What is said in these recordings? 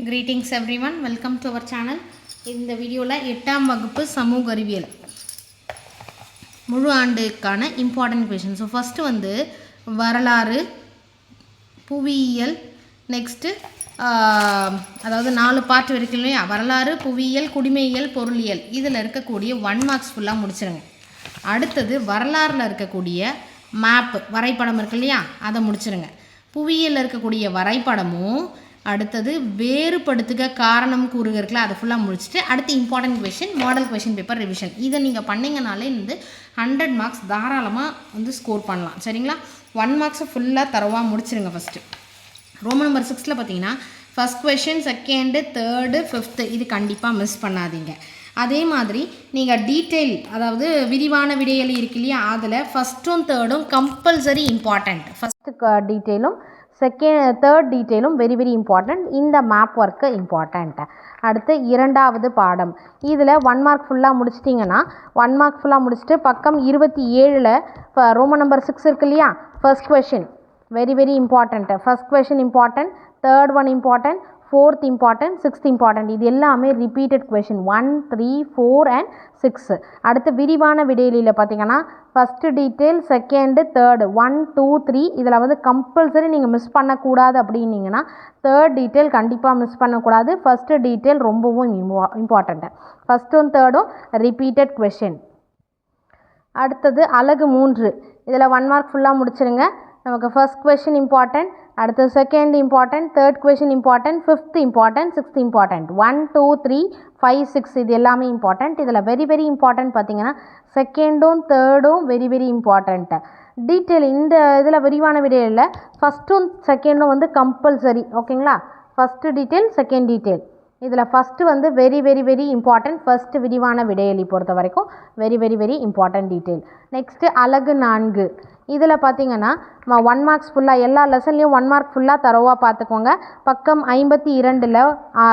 Greetings everyone, welcome to our channel. இந்த வீடியோவில் 8ஆம் வகுப்பு சமூக அறிவியல் முழு ஆண்டுக்கான இம்பார்ட்டன்ட் கொஷின். ஸோ ஃபஸ்ட்டு வந்து வரலாறு, புவியியல், நெக்ஸ்ட்டு அதாவது 4 பார்ட் இருக்கு இல்லையா, வரலாறு, புவியியல், குடிமையியல், பொருளியல், இதில் இருக்கக்கூடிய 1 மார்க்ஸ் ஃபுல்லாக முடிச்சிருங்க. அடுத்தது வரலாறில் இருக்கக்கூடிய மேப் வரைபடம் இருக்கு இல்லையா, அதை முடிச்சிருங்க. புவியியலில் இருக்கக்கூடிய வரைபடமும் அடுத்தது வேறுபடுத்துக காரணம் கூறுக இருக்குல்ல, அதை ஃபுல்லாக முடிச்சுட்டு அடுத்து important question, model question paper revision. இதை நீங்கள் பண்ணிங்கனாலே வந்து 100 மார்க்ஸ் தாராளமாக வந்து ஸ்கோர் பண்ணலாம். சரிங்களா? 1 மார்க்ஸை ஃபுல்லாக தரவாக முடிச்சிருங்க. ஃபஸ்ட்டு ரோமன் நம்பர் 6ல் பார்த்தீங்கன்னா first question, second, third, fifth இது கண்டிப்பாக மிஸ் பண்ணாதீங்க. அதே மாதிரி நீங்கள் டீட்டெயில், அதாவது விரிவான விடையல் இருக்கு இல்லையா, அதில் ஃபஸ்ட்டும் தேர்டும் கம்பல்சரி இம்பார்ட்டண்ட். ஃபஸ்ட்டு டீட்டெயிலும் தேர்ட் டீட்டெயிலும் வெரி வெரி இம்பார்ட்டண்ட். இந்த மேப் ஒர்க்கு இம்பார்ட்டண்ட். அடுத்து 2வது பாடம், இதில் 1 மார்க் ஃபுல்லாக முடிச்சிட்டிங்கன்னா 1 மார்க் ஃபுல்லாக முடிச்சுட்டு பக்கம் 27ல் இப்போ ரோமன் நம்பர் 6 இருக்கு இல்லையா, first question very very important. First question important, third one important, fourth important, sixth important. இது எல்லாமே ரிப்பீட்டட் கொஷின் 1, 3, 4 and 6. அடுத்து விரிவான விடையிலில் பார்த்தீங்கன்னா ஃபஸ்ட்டு டீட்டெயில், செகண்டு, தேர்டு 1, 2, 3 இதில் வந்து கம்பல்சரி நீங்கள் மிஸ் பண்ணக்கூடாது. அப்படின்னீங்கன்னா தேர்ட் டீட்டெயில் கண்டிப்பாக மிஸ் பண்ணக்கூடாது. ஃபஸ்ட்டு டீட்டெயில் ரொம்பவும் இம்பார்ட்டண்ட்டு. ஃபஸ்ட்டும் தேர்டும் ரிப்பீட்டட் கொஷின். அடுத்தது அலகு 3, இதில் 1 மார்க் ஃபுல்லாக முடிச்சிருங்க. நமக்கு ஃபர்ஸ்ட் கொஷின் இம்பார்ட்டன்ட், அடுத்து second important, third question important, fifth important, sixth important. 1, 2, 3, 5, 6 இது எல்லாமே இம்பார்ட்டன்ட். இதில் வெரி வெரி இம்பார்ட்டன்ட் பார்த்தீங்கன்னா செகண்டும் தேர்டும் வெரி வெரி இம்பார்ட்டன்ட்டு. டீட்டெயில் இந்த இதில் விரிவான விடையில் ஃபஸ்ட்டும் செகண்டும் வந்து கம்பல்சரி. ஓகேங்களா? First detail, second detail. இதில் ஃபஸ்ட்டு வந்து very very very important. First விரிவான விடையலி பொறுத்த வரைக்கும் very very very important detail. Next அலகு 4, இதில் பார்த்தீங்கன்னா 1 மார்க்ஸ் ஃபுல்லாக எல்லா லெசன்லேயும் 1 மார்க் ஃபுல்லாக தரவாக பார்த்துக்கோங்க. பக்கம் 52ல்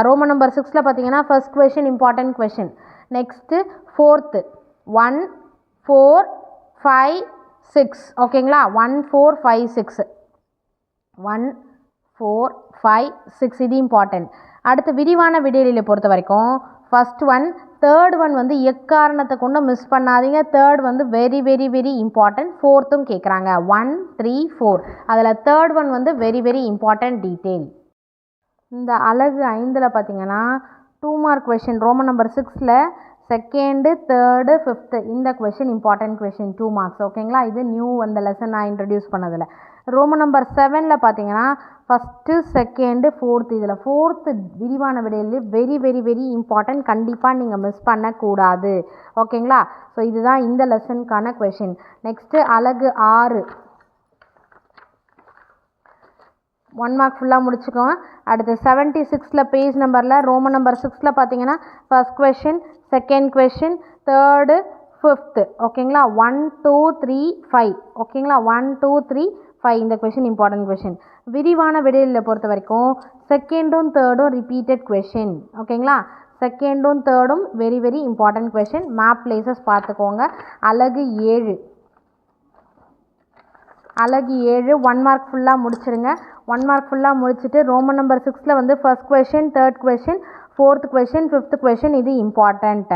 ரோமன் நம்பர் 6ல் பார்த்தீங்கன்னா first question important question. Next fourth 1, 4, 5, 6 ஓகேங்களா? 1, 4, 5, 6 1, 4, 5, 6 இது இம்பார்ட்டன்ட். அடுத்து விரிவான விடையில பொறுத்த வரைக்கும் ஃபஸ்ட் ஒன், தேர்ட் ஒன் வந்து எக்காரணத்தை கொண்டு மிஸ் பண்ணாதீங்க. தேர்ட் வந்து வெரி வெரி வெரி இம்பார்ட்டன்ட். ஃபோர்த்தும் கேட்குறாங்க 1, 3, 4 அதில் தேர்ட் ஒன் வந்து வெரி வெரி இம்பார்ட்டன்ட் டீட்டெயில். இந்த அலகு 5ல் பார்த்தீங்கன்னா 2 மார்க் கொஷின் ரோமன் நம்பர் 6ல் செகண்டு, தேர்டு, ஃபிஃப்த்து இந்த கொஷின் இம்பார்ட்டன்ட் கொஷின் 2 மார்க்ஸ். ஓகேங்களா? இது நியூ அந்த லெசன் நான் இன்ட்ரடியூஸ் பண்ணதில். ரோமன் நம்பர் 7ல் பார்த்தீங்கன்னா ஃபஸ்ட்டு, செகண்டு, ஃபோர்த்து இதில் ஃபோர்த்து விரிவான விடையிலே வெரி வெரி வெரி இம்பார்ட்டன்ட். கண்டிப்பாக நீங்கள் மிஸ் பண்ணக்கூடாது. ஓகேங்களா? ஸோ இதுதான் இந்த லெசனுக்கான கொஷின். நெக்ஸ்ட்டு அலகு 6 1 மார்க் ஃபுல்லாக முடிச்சுக்கோங்க. அடுத்து 76ல் பேஜ் நம்பரில் ரோமன் நம்பர் 6ல் பார்த்தீங்கன்னா first question, second question, third, fifth. ஓகேங்களா? 1, 2, 3, 5 ஓகேங்களா? 1, 2, 3, 5 இந்த கொஷின் இம்பார்ட்டன்ட் கொஷின். விரிவான விடையில் பொறுத்த வரைக்கும் செகண்டும் தேர்டும் ரிப்பீட்டட் கொஷின். ஓகேங்களா? செகண்டும் தேர்டும் very very important question. Map places பார்த்துக்கோங்க. அலகு 7 1 மார்க் ஃபுல்லாக முடிச்சிருங்க. 1 மார்க் ஃபுல்லாக முடிச்சுட்டு ரோமன் நம்பர் 6ல் வந்து first question, third question, fourth question, fifth question இது இம்பார்ட்டண்ட்.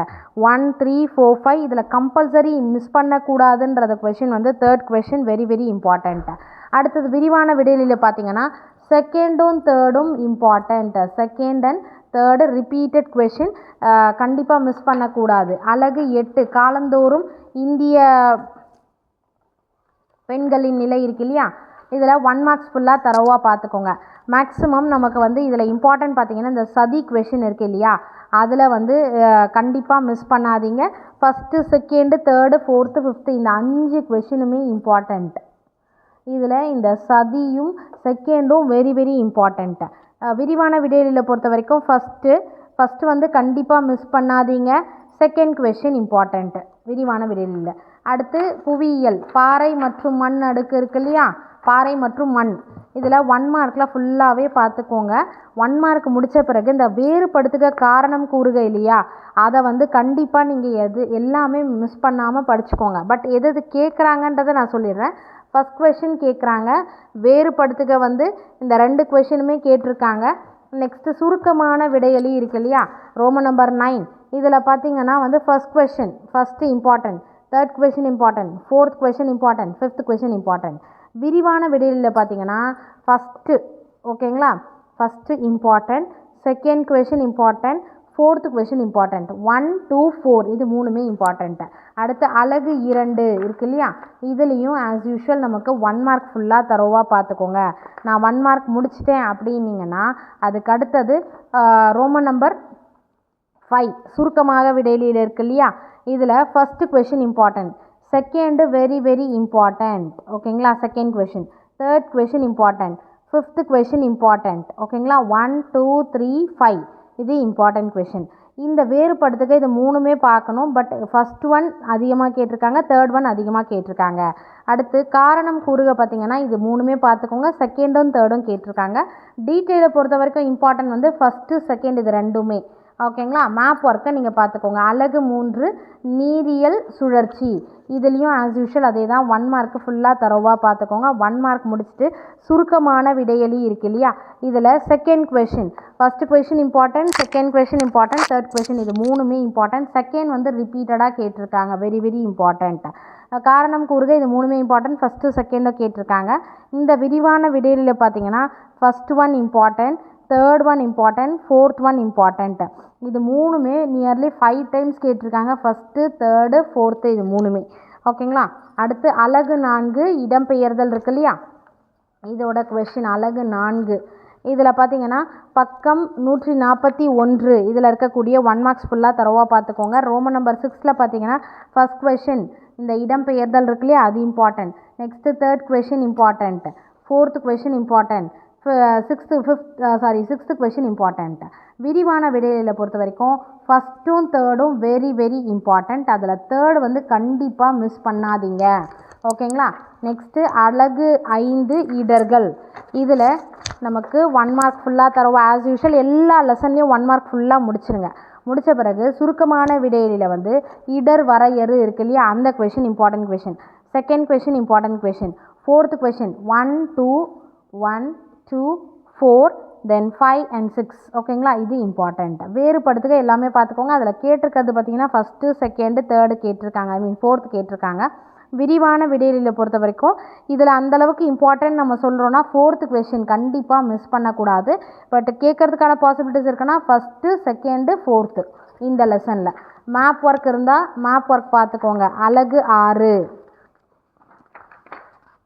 1, 3, 4, 5 இதில் கம்பல்சரி மிஸ் பண்ணக்கூடாதுன்றத கொஷின் வந்து third question very very important. அடுத்தது விரிவான விடையில பார்த்தீங்கன்னா செகண்டும் தேர்டும் இம்பார்ட்டண்ட். Second and third repeated question கண்டிப்பாக மிஸ் பண்ணக்கூடாது. அலகு 8 காலந்தோறும் இந்திய பெண்களின் நிலை இருக்கு இல்லையா, இதில் 1 மார்க்ஸ் ஃபுல்லாக தரவாக பார்த்துக்கோங்க. மேக்ஸிமம் நமக்கு வந்து இதில் இம்பார்ட்டன்ட் பார்த்தீங்கன்னா இந்த சதி கொஷின் இருக்குது இல்லையா, அதில் வந்து கண்டிப்பாக மிஸ் பண்ணாதீங்க. First, second, third, fourth, fifth இந்த 5 கொஷினுமே இம்பார்ட்டண்ட். இதில் இந்த சதியும் செகண்டும் வெரி வெரி இம்பார்ட்டண்ட்டு. விரிவான விடையிலில் பொறுத்த வரைக்கும் ஃபஸ்ட்டு வந்து கண்டிப்பாக மிஸ் பண்ணாதீங்க. செகண்ட் கொஷின் இம்பார்ட்டண்ட்டு விரிவான விடையிலில். அடுத்து புவியியல், பாறை மற்றும் மண் அடுக்கு இருக்கு இல்லையா, பாறை மற்றும் மண் இதில் 1 மார்க்கில் ஃபுல்லாகவே பார்த்துக்கோங்க. 1 மார்க் முடித்த பிறகு இந்த வேறுபடுத்துக காரணம் கூறுக இல்லையா, அதை வந்து கண்டிப்பாக நீங்கள் எல்லாமே மிஸ் பண்ணாமல் படிச்சுக்கோங்க. பட் எது கேட்குறாங்கன்றதை நான் சொல்லிடுறேன். ஃபஸ்ட் கொஷின் கேட்குறாங்க, வேறுபடுத்துக வந்து இந்த 2 கொஷினுமே கேட்டிருக்காங்க. நெக்ஸ்ட்டு சுருக்கமான விடையளி இருக்கு இல்லையா, ரோமன் நம்பர் 9. இதில் பார்த்தீங்கன்னா வந்து first question first important, third question important, fourth question important, fifth question important. விரிவான விடையளியில் பார்த்தீங்கன்னா ஃபஸ்ட்டு ஓகேங்களா, first important, second question important, fourth question important, 1, 2, 4 இது மூணுமே இம்பார்ட்டண்ட்டு. அடுத்து அலகு 2 இருக்கு இல்லையா, இதுலேயும் ஆஸ் யூஷுவல் நமக்கு 1 மார்க் ஃபுல்லாக தரோவாக பார்த்துக்கோங்க. நான் 1 மார்க் முடிச்சிட்டேன் அப்படின்னீங்கன்னா அதுக்கு அடுத்தது ரோமன் நம்பர் 5 சுருக்கமாக விடையிலில் இருக்கு இல்லையா, இதில் first question important, second very very important ஓகேங்களா, second question, third question important, fifth question important ஓகேங்களா, 1, 2, 3, 5 இது இம்பார்ட்டன்ட் கொஷின். இந்த வேறுபடுத்துக்க இது மூணுமே பார்க்கணும். பட் ஃபஸ்ட் ஒன் அதிகமாக கேட்டிருக்காங்க, தேர்ட் ஒன் அதிகமாக கேட்டிருக்காங்க. அடுத்து காரணம் கூறுக பார்த்தீங்கன்னா இது மூணுமே பார்த்துக்கோங்க, செகண்டும் தேர்டும் கேட்டிருக்காங்க. டீட்டெயிலை பொறுத்த வரைக்கும் இம்பார்ட்டன்ட் வந்து ஃபஸ்ட்டு செகண்ட் இது ரெண்டுமே ஓகேங்களா. மேப் ஒர்க்கை நீங்கள் பார்த்துக்கோங்க. அலகு 3 நீரியல் சுழற்சி, இதுலேயும் ஆஸ் யூஷுவல் அதே தான், 1 மார்க்கு ஃபுல்லாக தரோவாக பார்த்துக்கோங்க. 1 மார்க் முடிச்சுட்டு சுருக்கமான விடையளி இருக்கு இல்லையா, இதில் second question, first question important, second question important, third question இது மூணுமே இம்பார்ட்டன்ட். செகண்ட் வந்து ரிப்பீட்டடாக கேட்டிருக்காங்க, வெரி வெரி இம்பார்ட்டண்ட். காரணம் கூறுக இது மூணுமே இம்பார்ட்டன்ட், ஃபஸ்ட்டு செகண்டும் கேட்டிருக்காங்க. இந்த விரிவான விடையளியில் பார்த்தீங்கன்னா first one important, third one important, fourth one important. இது மூணுமே நியர்லி 5 டைம்ஸ் கேட்டிருக்காங்க, ஃபஸ்ட்டு தேர்டு ஃபோர்த்து இது மூணுமே ஓகேங்களா. அடுத்து அலகு 4 இடம்பெயர்தல் இருக்கு இல்லையா, இதோட கொஷின் அலகு 4 இதில் பார்த்தீங்கன்னா பக்கம் 141 இதில் இருக்கக்கூடிய 1 மார்க்ஸ் ஃபுல்லாக தரவாக பார்த்துக்கோங்க. ரோமன் நம்பர் 6 பார்த்தீங்கன்னா ஃபஸ்ட் கொஷின் இந்த இடம்பெயர்தல் இருக்கு இல்லையா அது important, next third question important, fourth question important, sixth question important. விரிவான விடையில பொறுத்த வரைக்கும் ஃபஸ்ட்டும் தேர்டும் வெரி வெரி இம்பார்ட்டண்ட். அதில் தேர்டு வந்து கண்டிப்பாக மிஸ் பண்ணாதீங்க ஓகேங்களா. நெக்ஸ்ட்டு அலகு 5 இடர்கள், இதில் நமக்கு 1 மார்க் ஃபுல்லாக தரோம். ஆஸ் யூஷுவல் எல்லா லெசன்லேயும் 1 மார்க் ஃபுல்லாக முடிச்சிருங்க. முடித்த பிறகு சுருக்கமான விடையில வந்து இடர் வரையறு இருக்கு இல்லையா, அந்த question important question, second question important question, fourth question 1, 2, 4 then 5 and 6 ஓகேங்களா, இது இம்பார்ட்டண்ட். வேறுபடுத்துக எல்லாமே பார்த்துக்கோங்க. அதில் கேட்டிருக்கிறது பார்த்தீங்கன்னா ஃபஸ்ட்டு செகண்டு தேர்டு கேட்டிருக்காங்க, ஐ மீன் ஃபோர்த்து கேட்டிருக்காங்க. விரிவான விடையிலில் பொறுத்த வரைக்கும் இதில் அந்தளவுக்கு இம்பார்ட்டன்ட் நம்ம சொல்கிறோன்னா ஃபோர்த்து கொஷின் கண்டிப்பாக மிஸ் பண்ணக்கூடாது. பட் கேட்குறதுக்கான பாசிபிலிட்டிஸ் இருக்குன்னா ஃபஸ்ட்டு செகண்டு ஃபோர்த்து இந்த லெசனில். மேப் ஒர்க் இருந்தால் மேப் ஒர்க் பார்த்துக்கோங்க. அலகு 6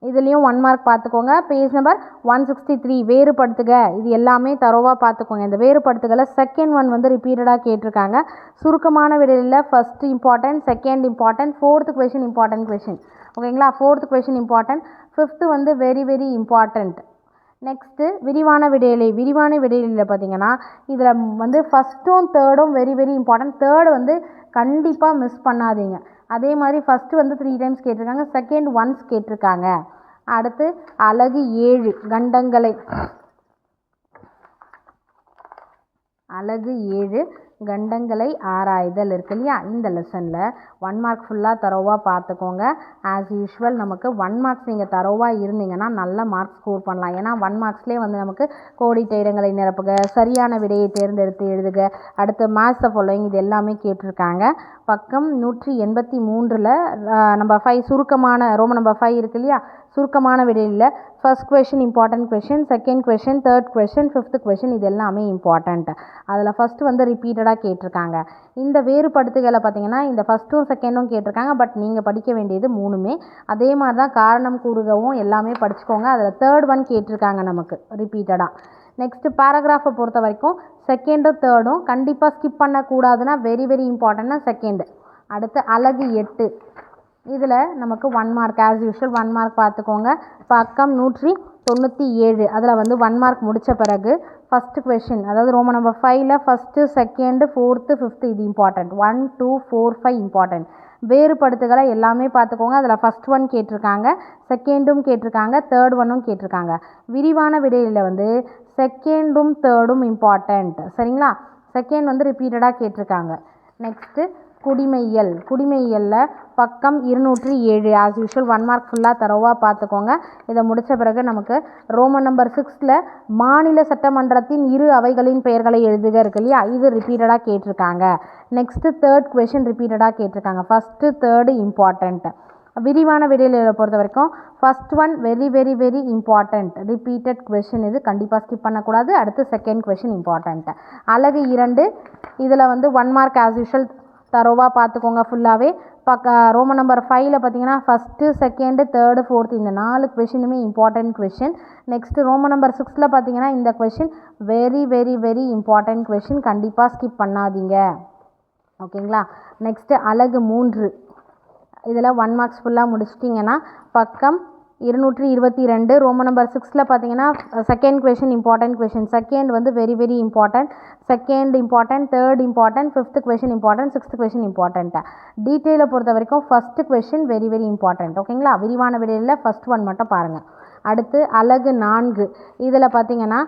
இதுலேயும் 1 மார்க் பார்த்துக்கோங்க. பேஜ் நம்பர் 163 வேறுபடுத்துக, இது எல்லாமே தரோவாக பார்த்துக்கோங்க. இந்த வேறுபடுத்துகளை செகண்ட் ஒன் வந்து ரிப்பீட்டடாக கேட்டிருக்காங்க. சுருக்கமான விடையில் first important, second important, fourth question important question ஓகேங்களா, ஃபோர்த்து கொஷின் இம்பார்ட்டன்ட், ஃபிஃப்த்து வந்து வெரி வெரி இம்பார்ட்டண்ட். நெக்ஸ்ட்டு விரிவான விடையிலில் பார்த்தீங்கன்னா இதில் வந்து ஃபஸ்ட்டும் தேர்டும் வெரி வெரி இம்பார்ட்டன்ட். தேர்டு வந்து கண்டிப்பாக மிஸ் பண்ணாதீங்க. அதே மாதிரி ஃபஸ்ட்டு வந்து 3 டைம்ஸ் கேட்டிருக்காங்க, செகண்ட் ஒன்ஸ் கேட்டிருக்காங்க. அடுத்து அலகு 7 கண்டங்களை, அலகு 7 கண்டங்களை ஆராய்தல் இருக்கு இல்லையா, இந்த லெசனில் 1 மார்க் ஃபுல்லாக தரோவாக பார்த்துக்கோங்க. ஆஸ் யூஷுவல் நமக்கு 1 மார்க்ஸ் நீங்கள் தரோவாக இருந்தீங்கன்னா நல்ல மார்க்ஸ் ஸ்கோர் பண்ணலாம். ஏன்னா 1 மார்க்ஸ்லேயே வந்து நமக்கு கோடிட்ட இடங்களை நிரப்புக, சரியான விடையை தேர்ந்தெடுத்து எழுதுக, அடுத்து மேத்ஸ் த ஃபாலோயிங் இது எல்லாமே கேட்டிருக்காங்க. பக்கம் 183 நம்பர் 5 சுருக்கமான ரோமன் நம்பர் 5 இருக்கு இல்லையா, சுருக்கமான விடையில் first question important question, second question, third question, fifth question இது எல்லாமே இம்பார்ட்டண்ட். அதில் ஃபஸ்ட்டு வந்து ரிப்பீட்டடாக கேட்டிருக்காங்க. இந்த வேறுபடுத்துகளை பார்த்தீங்கன்னா இந்த ஃபஸ்ட்டும் செகண்டும் கேட்டிருக்காங்க. பட் நீங்கள் படிக்க வேண்டியது மூணுமே. அதே மாதிரி தான் காரணம் கூறுகவும் எல்லாமே படிச்சுக்கோங்க. அதில் தேர்ட் ஒன் கேட்டிருக்காங்க நமக்கு ரிப்பீட்டடாக. நெக்ஸ்ட்டு பேராகிராஃபை பொறுத்த வரைக்கும் செகண்டும் தேர்டும் கண்டிப்பாக ஸ்கிப் பண்ணக்கூடாதுன்னா வெரி வெரி இம்பார்ட்டன்ட்னா செகண்டு. அடுத்து அலகு 8 இதில் நமக்கு 1 மார்க் ஆஸ் யூஷுவல் 1 மார்க் பார்த்துக்கோங்க. பக்கம் 197 அதில் வந்து 1 மார்க் முடித்த பிறகு ஃபஸ்ட்டு கொஷின், அதாவது ரோமன் நம்பர் 5ல் ஃபஸ்ட்டு செகண்டு ஃபோர்த்து ஃபிஃப்த்து இது இம்பார்ட்டன்ட், 1, 2, 4, 5 இம்பார்ட்டன்ட். வேறுபடுத்துகளை எல்லாமே பார்த்துக்கோங்க. அதில் ஃபஸ்ட் ஒன் கேட்டிருக்காங்க, செகண்டும் கேட்டிருக்காங்க, தேர்ட் ஒன்னும் கேட்டிருக்காங்க. விரிவான விடையில் வந்து செகண்டும் தேர்டும் இம்பார்ட்டண்ட் சரிங்களா. செகண்ட் வந்து ரிப்பீட்டடாக கேட்டிருக்காங்க. நெக்ஸ்ட்டு குடிமையியல். குடிமையியலில் பக்கம் 207 ஆஸ் யூஷுவல் 1 மார்க் ஃபுல்லாக தரோவாக பார்த்துக்கோங்க. இதை முடித்த பிறகு நமக்கு ரோமன் நம்பர் 6ல் மாநில சட்டமன்றத்தின் இரு அவைகளின் பெயர்களை எழுதுக இருக்கு இல்லையா, இது ரிப்பீட்டடாக கேட்டிருக்காங்க. நெக்ஸ்ட்டு தேர்ட் கொஷின் ரிப்பீட்டடாக கேட்டிருக்காங்க. First third important. விரிவான விடையில பொறுத்த வரைக்கும் first one very very very important repeated question, இது கண்டிப்பாக ஸ்கிப் பண்ணக்கூடாது. அடுத்து செகண்ட் கொஷின் இம்பார்ட்டண்ட். அழகு 2 இதில் வந்து 1 மார்க் ஆஸ் யூஷுவல் தரோவாக பார்த்துக்கோங்க ஃபுல்லாகவே. ரோமன் நம்பர் 5ல் பார்த்தீங்கன்னா ஃபஸ்ட்டு செகண்டு தேர்டு ஃபோர்த்து இந்த 4 கொஷினுமே important question. Next Roman number 6ல் பார்த்தீங்கன்னா இந்த question very very very important question, கண்டிப்பாக ஸ்கிப் பண்ணாதீங்க. ஓகேங்களா. நெக்ஸ்ட்டு அழகு 3 இதில் 1 மார்க்ஸ் ஃபுல்லாக முடிச்சிட்டிங்கன்னா பக்கம் 222 ரோமன் நம்பர் 6ல் பார்த்தீங்கன்னா second question important question. Second வந்து very very important, second important, third important, fifth question important, sixth question important. டீட்டெயிலை பொறுத்த வரைக்கும் first question very very important. ஓகேங்களா. விரிவான விடையில் ஃபஸ்ட் ஒன் மட்டும் பாருங்கள். அடுத்து அழகு 4 இதில் பார்த்தீங்கன்னா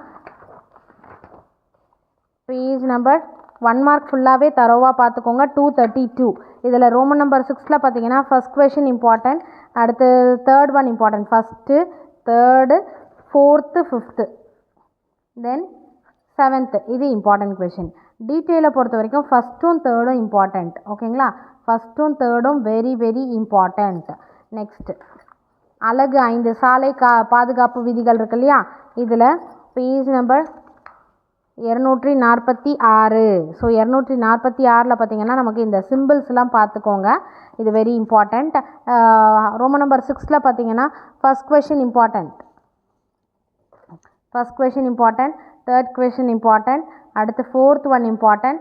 பேஜ் நம்பர் 1 மார்க் ஃபுல்லாகவே தரோவாக பார்த்துக்கோங்க. 232 இதில் ரோமன் நம்பர் 6ல் பார்த்தீங்கன்னா ஃபஸ்ட் கொஷின் இம்பார்ட்டன்ட், அடுத்து third one important, first third fourth fifth then seventh, இது இம்பார்ட்டன்ட் கொஷின். டீட்டெயிலை பொறுத்த வரைக்கும் ஃபஸ்ட்டும் தேர்டும் இம்பார்ட்டன்ட். ஓகேங்களா. ஃபஸ்ட்டும் தேர்டும் வெரி வெரி இம்பார்ட்டன்ட். நெக்ஸ்ட்டு அழகு 5 சாலை பாதுகாப்பு விதிகள் இருக்கு இல்லையா, இதில் பேஜ் நம்பர் 246. ஸோ 246ல் பார்த்தீங்கன்னா நமக்கு இந்த சிம்பிள்ஸ்லாம் பார்த்துக்கோங்க, இது வெரி இம்பார்ட்டண்ட். ரோமன் நம்பர் 6ல் பார்த்தீங்கன்னா first question important, first question important, third question important, அடுத்து fourth one important,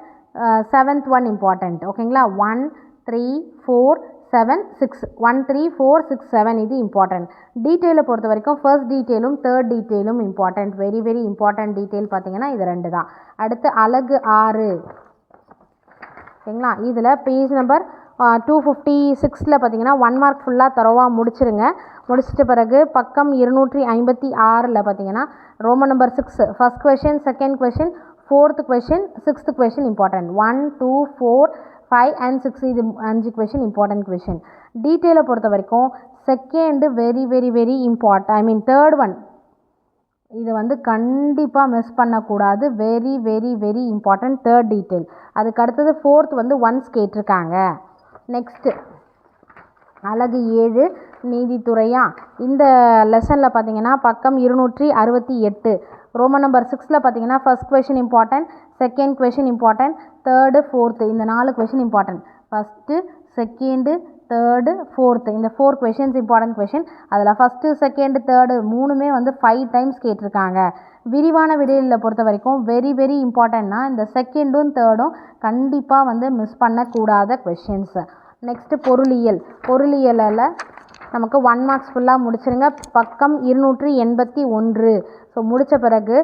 seventh one important. ஓகேங்களா. 1 3 4 7 6 1 3 4 6 7 இது இம்பார்ட்டண்ட். டீட்டெயிலை பொறுத்த வரைக்கும் ஃபர்ஸ்ட் டீட்டெயிலும் தேர்ட் டீட்டெயிலும் important. Very very important detail பார்த்தீங்கன்னா இது 2 தான். அடுத்து அழகு 6. ஓகேங்களா. இதில் பேஜ் நம்பர் 256ல் பார்த்தீங்கன்னா 1 மார்க் ஃபுல்லாக தரோவாக முடிச்சிருங்க. முடிச்சிட்ட பிறகு பக்கம் 256ல் பார்த்தீங்கன்னா Roman number 6 first question, second question, fourth question, sixth question important. 1 2 4 5 and 6 இது 5 கொஷின் இம்பார்ட்டன்ட் கொஷின். டீட்டெயிலை பொறுத்த வரைக்கும் second very very very important, third one இது வந்து கண்டிப்பாக மிஸ் பண்ணக்கூடாது, very very very important third detail. அதுக்கு அடுத்தது ஃபோர்த் வந்து ஒன்ஸ் கேட்டிருக்காங்க. நெக்ஸ்ட்டு அழகு 7 நீதித்துறையா, இந்த லெசனில் பார்த்தீங்கன்னா பக்கம் 268 ரோமன் நம்பர் 6ல் பார்த்தீங்கன்னா first question important, second question important, third fourth இந்த 4 question important. First second third fourth இந்த 4 கொஷின்ஸ் இம்பார்ட்டன்ட் கொஷின். அதில் ஃபஸ்ட்டு செகண்டு தேர்டு 3மே வந்து 5 டைம்ஸ் கேட்டிருக்காங்க. விரிவான விடையில் பொறுத்த வரைக்கும் வெரி வெரி இம்பார்ட்டன்ட்னா இந்த செகண்டும் தேர்டும் கண்டிப்பாக வந்து மிஸ் பண்ணக்கூடாத கொஷின்ஸு. நெக்ஸ்ட்டு பொருளியல். பொருளியலில் நமக்கு 1 மார்க்ஸ் ஃபுல்லாக முடிச்சிருங்க. பக்கம் 281. ஸோ முடித்த பிறகு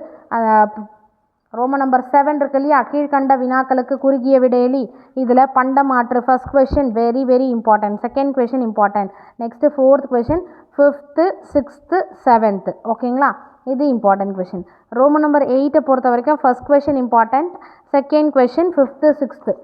ரோமன் நம்பர் 7 இருக்கு இல்லையா, கீழ்கண்ட வினாக்களுக்கு குறுகிய விடையளி. இதில் பண்டமாற்று first question very very important, second question important, next fourth question, fifth, sixth, seventh. ஓகேங்களா. இது இம்பார்ட்டன்ட் கொஷின். ரோமன் நம்பர் 8 பொறுத்த வரைக்கும் first question important, second question, fifth, sixth.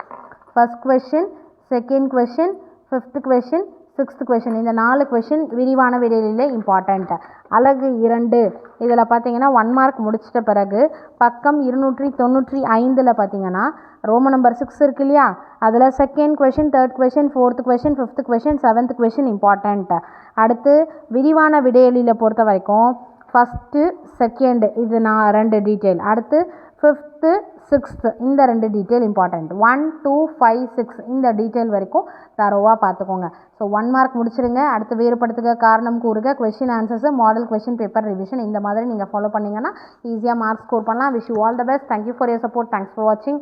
First question, second question, fifth question, sixth question இந்த 4 question விரிவான விடையிலே important. அழகு 2 இதில் பார்த்தீங்கன்னா 1 mark முடிச்சிட்ட பிறகு பக்கம் 295ல் பார்த்தீங்கன்னா ரோமன் நம்பர் 6 இருக்கு இல்லையா, அதில் second question, third question, fourth question, fifth question, seventh question important. அடுத்து விரிவான விடையளியில் பொறுத்த வரைக்கும் ஃபஸ்ட்டு செகண்டு இது 2 டீட்டெயில், அடுத்து ஃபிஃப்த்து சிக்ஸ்த்து இந்த 2 டீட்டெயில் இம்பார்ட்டண்ட். 1 2 5 6 இந்த டீட்டெயில் வரைக்கும் தரோவாக பார்த்துக்கோங்க. ஸோ 1 மார்க் முடிச்சிடுங்க. அடுத்து வேறுபடுத்துக, காரணம் கூறுக, question answers, model question paper revision இந்த மாதிரி நீங்கள் ஃபாலோ பண்ணிங்கன்னா ஈஸியாக மார்க் ஸ்கோர் பண்ணலாம். Wish you all the best. Thank you for your support. Thanks for வாட்சிங்.